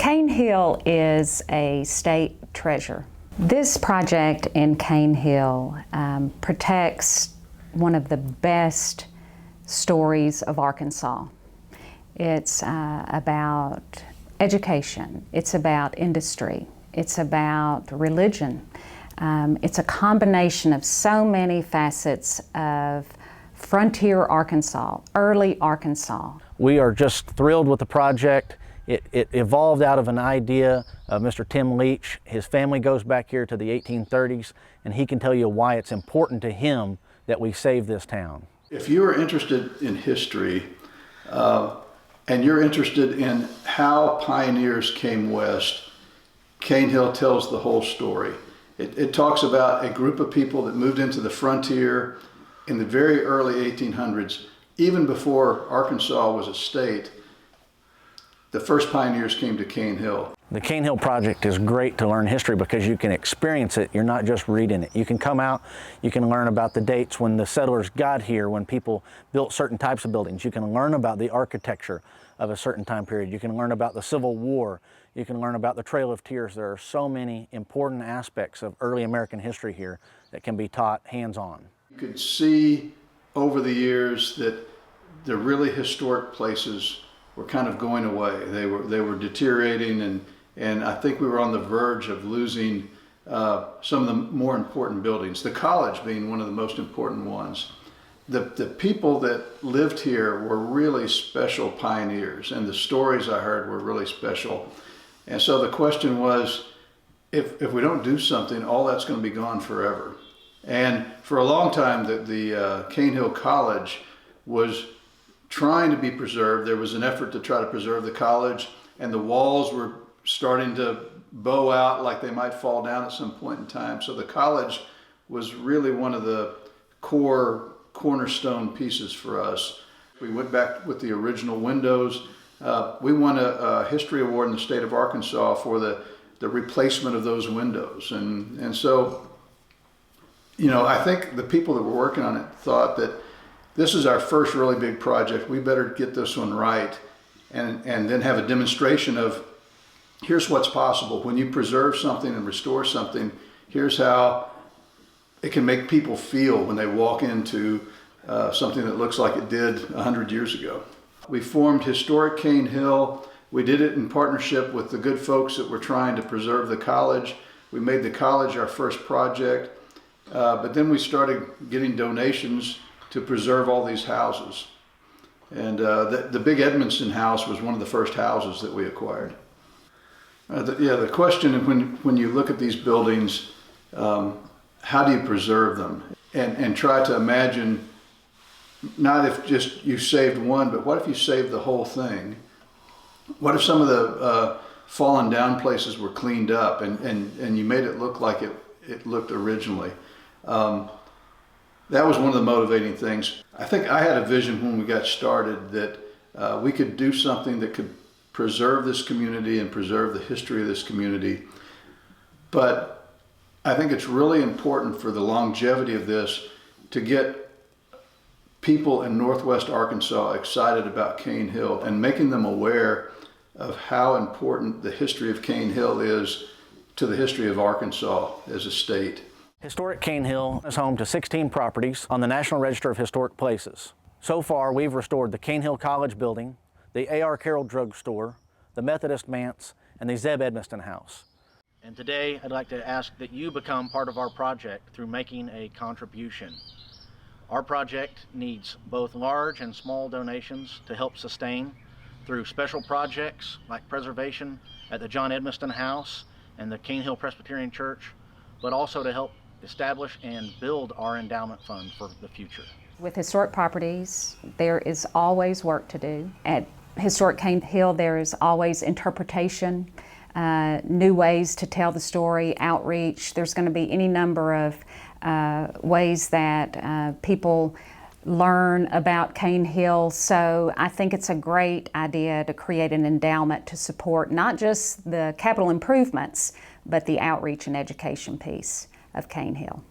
Cane Hill is a state treasure. This project in Cane Hill protects one of the best stories of Arkansas. It's about education, it's about industry, it's about religion. It's a combination of so many facets of frontier Arkansas, early Arkansas. We are just thrilled with the project. It evolved out of an idea of Mr. Tim Leach. His family goes back here to the 1830s, and he can tell you why it's important to him that we save this town. If you are interested in history, and you're interested in how pioneers came west, Cane Hill tells the whole story. It talks about a group of people that moved into the frontier in the very early 1800s, even before Arkansas was a state. The first pioneers came to Cane Hill. The Cane Hill Project is great to learn history because you can experience it. You're not just reading it. You can come out, you can learn about the dates when the settlers got here, when people built certain types of buildings. You can learn about the architecture of a certain time period. You can learn about the Civil War. You can learn about the Trail of Tears. There are so many important aspects of early American history here that can be taught hands-on. You could see over the years that the really historic places were kind of going away. They were deteriorating, and I think we were on the verge of losing some of the more important buildings, the college being one of the most important ones. The people that lived here were really special pioneers, and the stories I heard were really special. And so the question was, if we don't do something, all that's going to be gone forever. And for a long time, the Cane Hill College was trying to be preserved. There was an effort to try to preserve the college, and the walls were starting to bow out like they might fall down at some point in time. So the college was really one of the cornerstone pieces for us. We went back with the original windows. We won a history award in the state of Arkansas for the replacement of those windows. And so, you know, I think the people that were working on it thought that this is our first really big project. We better get this one right, and then have a demonstration of here's what's possible. When you preserve something and restore something, here's how it can make people feel when they walk into something that looks like it did 100 years ago. We formed Historic Cane Hill. We did it in partnership with the good folks that were trying to preserve the college. We made the college our first project, but then we started getting donations to preserve all these houses. And the Big Edmondson house was one of the first houses that we acquired. The question when you look at these buildings, how do you preserve them? And try to imagine, not if just you saved one, but what if you saved the whole thing? What if some of the fallen down places were cleaned up and you made it look like it looked originally? That was one of the motivating things. I think I had a vision when we got started that we could do something that could preserve this community and preserve the history of this community. But I think it's really important for the longevity of this to get people in Northwest Arkansas excited about Cane Hill and making them aware of how important the history of Cane Hill is to the history of Arkansas as a state. Historic Cane Hill is home to 16 properties on the National Register of Historic Places. So far, we've restored the Cane Hill College building, the A.R. Carroll Drug Store, the Methodist Manse, and the Zeb Edmiston House. And today, I'd like to ask that you become part of our project through making a contribution. Our project needs both large and small donations to help sustain through special projects like preservation at the John Edmiston House and the Cane Hill Presbyterian Church, but also to help establish and build our endowment fund for the future. With historic properties, there is always work to do. At Historic Cane Hill, there is always interpretation, new ways to tell the story, outreach. There's going to be any number of ways that people learn about Cane Hill. So I think it's a great idea to create an endowment to support not just the capital improvements, but the outreach and education piece of Cane Hill.